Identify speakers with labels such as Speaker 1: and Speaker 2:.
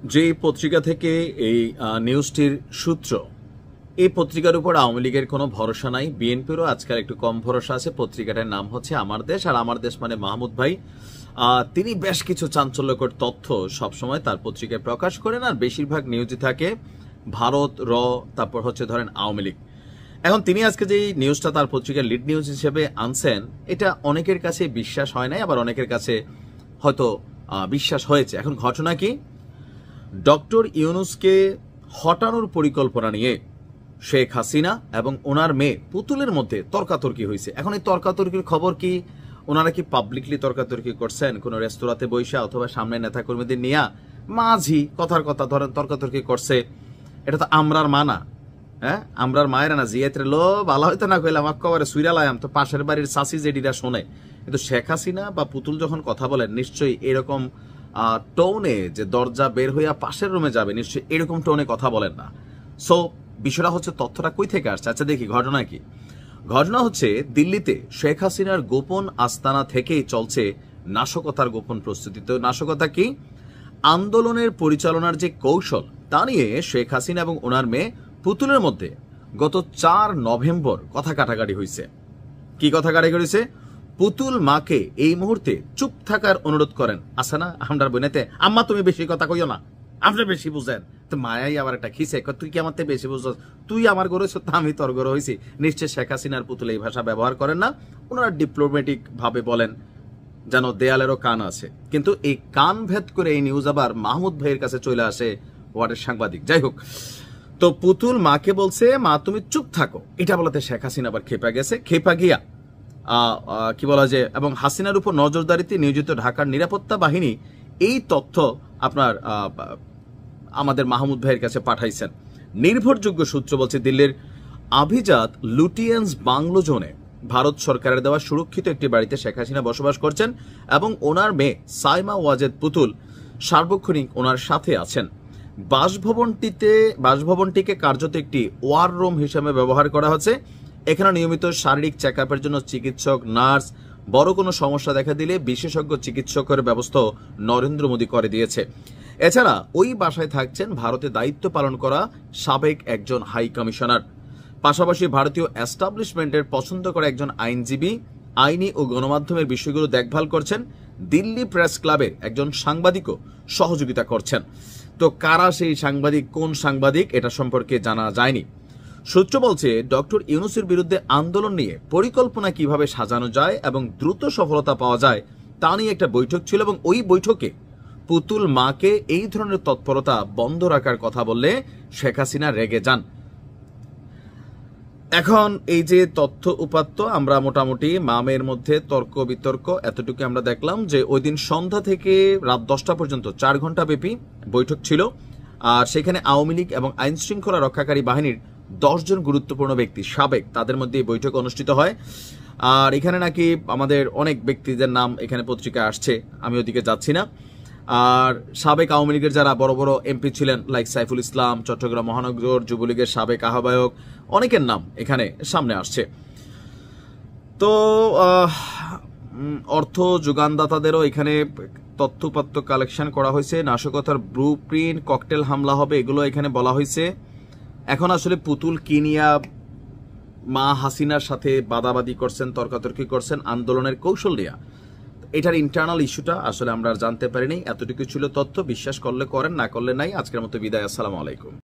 Speaker 1: যে পত্রিকা থেকে এই নিউজটির সূত্র, এই পত্রিকার উপর আওয়ামী লীগের কোনো ভরসা নাই, বিএনপিরও আজকাল একটু কম ভরসা আছে। পত্রিকাটার নাম হচ্ছে আমার দেশ, আর আমার দেশ মানে মাহমুদ ভাই। তিনি বেশ কিছু চাঞ্চল্যকর তথ্য সবসময় তার পত্রিকায় প্রকাশ করেন, আর বেশিরভাগ নিউজই থাকে ভারত, তারপর হচ্ছে ধরেন আওয়ামী লীগ। এখন তিনি আজকে যে নিউজটা তার পত্রিকার লিড নিউজ হিসেবে আনছেন, এটা অনেকের কাছে বিশ্বাস হয় নাই, আবার অনেকের কাছে হয়তো বিশ্বাস হয়েছে। এখন ঘটনা কি, ডক্টর ইউনূসকে হটানোর পরিকল্পনা নিয়ে শেখ হাসিনা এবং ওনার মেয়ে পুতুলের মধ্যে তর্কাতর্কি হয়েছে। এখন এই তর্কাতর্কির খবর কি, ওনারা কি পাবলিকলি তর্কাতর্কি করছেন কোন রেস্তোরাঁতে বৈশা অথবা সামনে নেতাকর্মীদের নিয়ে মাঝি কথার কথা ধরেন তর্কাতর্কি করছে? এটা তো আমরার মা না, হ্যাঁ আমরার মায়েরা না, জিয়াত্রে লো ভালো হইতে না কইলাম একেবারে সুইরালাম তো পাশের বাড়ির চাষি জেডিরা শোনে। কিন্তু শেখ হাসিনা বা পুতুল যখন কথা বলেন নিশ্চয়ই এরকম টোনে যে দরজা বের হইয়া পাশের রুমে যাবে, নিশ্চয়ই এরকম টোনে কথা বলেন না। সো বিষয়টা হচ্ছে তথ্যটা কই থেকে আসছে। আচ্ছা দেখি ঘটনা কি। ঘটনা হচ্ছে দিল্লিতে শেখ হাসিনার গোপন আস্তানা থেকেই চলছে নাশকতার গোপন প্রস্তুতি। তো নাশকতা কি, আন্দোলনের পরিচালনার যে কৌশল তা নিয়ে শেখ হাসিনা এবং ওনার মেয়ে পুতুলের মধ্যে গত 4 নভেম্বর কথা কাটাকাটি হয়েছে। কি কথা কাটাকাটি হয়েছে? পুতুল মাকে এই মুহূর্তে চুপ থাকার অনুরোধ করেন। আসে না আমরা বোনেতে, আম্মা তুমি বেশি কথা কইও না, আপনি বেশি বুঝেন। তো মায়াই আবার একটা খিসে, তুই কি আমার বেশি বুঝছ, তুই আমার গড়ে আমি তোর গড়ে হয়েছি। নিশ্চয় শেখ হাসিনার পুতুল এই ভাষা ব্যবহার করেন না, ওনারা ডিপ্লোম্যাটিক ভাবে বলেন যেন দেয়ালেরও কান আছে। কিন্তু এই কান ভেদ করে এই নিউজ আবার মাহমুদ ভাইয়ের কাছে চলে আসে, ওয়ার্ডের সাংবাদিক। যাই হোক, তো পুতুল মাকে বলছে মা তুমি চুপ থাকো, এটা বলাতে শেখ হাসিনা আবার খেপা গেছে। খেপা গিয়া কি বলা যায়, এবং হাসিনার উপর নজরদারিতে নিয়োজিত ঢাকার নিরাপত্তা বাহিনী এই তথ্য আপনার আমাদের মাহমুদ ভাইয়ের কাছে পাঠাইছেন। নির্ভরযোগ্য সূত্র বলছে দিল্লির আভিজাত লুটিয়েন্স বাংলো জোনে ভারত সরকারের দেওয়া সুরক্ষিত একটি বাড়িতে শেখ হাসিনা বসবাস করছেন এবং ওনার মেয়ে সাইমা ওয়াজেদ পুতুল সার্বক্ষণিক ওনার সাথে আছেন। বাসভবনটিকে কার্যত একটি ওয়ার রুম হিসেবে ব্যবহার করা হচ্ছে। এখানে নিয়মিত শারীরিক চেক আপের জন্য চিকিৎসক, নার্স, বড় কোনো সমস্যা দেখা দিলে বিশেষজ্ঞ চিকিৎসকের ব্যবস্থা নরেন্দ্র মোদী করে দিয়েছে। এছাড়া ওই বাসায় থাকছেন ভারতে দায়িত্ব পালন করা সাবেক একজন হাই কমিশনার, পাশাপাশি ভারতীয় এস্টাবলিশমেন্টের পছন্দ করা একজন আইনজীবী আইনি ও গণমাধ্যমের বিষয়গুলো দেখভাল করছেন। দিল্লি প্রেস ক্লাবের একজন সাংবাদিকও সহযোগিতা করছেন। তো কারা সেই সাংবাদিক, কোন সাংবাদিক, এটা সম্পর্কে জানা যায়নি। সূত্র বলছে ডক্টর ইউনূসের বিরুদ্ধে আন্দোলন নিয়ে পরিকল্পনা কিভাবে সাজানো যায় এবং দ্রুত সফলতা পাওয়া যায় তা নিয়ে একটা বৈঠক ছিল, এবং ওই বৈঠকে পুতুল মাকে এই ধরনের তৎপরতা বন্ধ রাখার কথা বললে শেখ হাসিনা রেগে যান। এখন এই যে তথ্য উপাত্ত আমরা মোটামুটি মামের মধ্যে তর্ক বিতর্ক এতটুকু আমরা দেখলাম যে ওই দিন সন্ধ্যা থেকে রাত 10টা পর্যন্ত 4 ঘন্টা ব্যাপী বৈঠক ছিল, আর সেখানে আওয়ামী লীগ এবং আইন শৃঙ্খলা রক্ষাকারী বাহিনীর 10 জন গুরুত্বপূর্ণ ব্যক্তি সাবেক, তাদের মধ্যে এই বৈঠক অনুষ্ঠিত হয়। আর এখানে নাকি আমাদের অনেক ব্যক্তিদের নাম এখানে পত্রিকায় আসছে, আমি ওদিকে যাচ্ছি না। আর সাবেক আওয়ামী লীগের যারা বড় বড় এমপি ছিলেন লাইক সাইফুল ইসলাম, চট্টগ্রাম মহানগর যুবলীগের সাবেক আহ্বায়ক, অনেকের নাম এখানে সামনে আসছে। তো অর্থ যোগানদাতাদেরও এখানে তথ্যপত্র কালেকশন করা হয়েছে। নাশকতার ব্লু প্রিন্ট, ককটেল হামলা হবে, এগুলো এখানে বলা হয়েছে। এখন আসলে পুতুল কিনিয়া মা হাসিনার সাথে বাদাবাদি করছেন, তর্কাতর্কি করছেন আন্দোলনের কৌশল নিয়ে, এটার ইন্টারনাল ইস্যুটা আসলে আমরা জানতে পারিনি। এতটুকু ছিল তথ্য, বিশ্বাস করলে করেন, না করলে নাই। আজকের মতো বিদায়, আসসালামু আলাইকুম।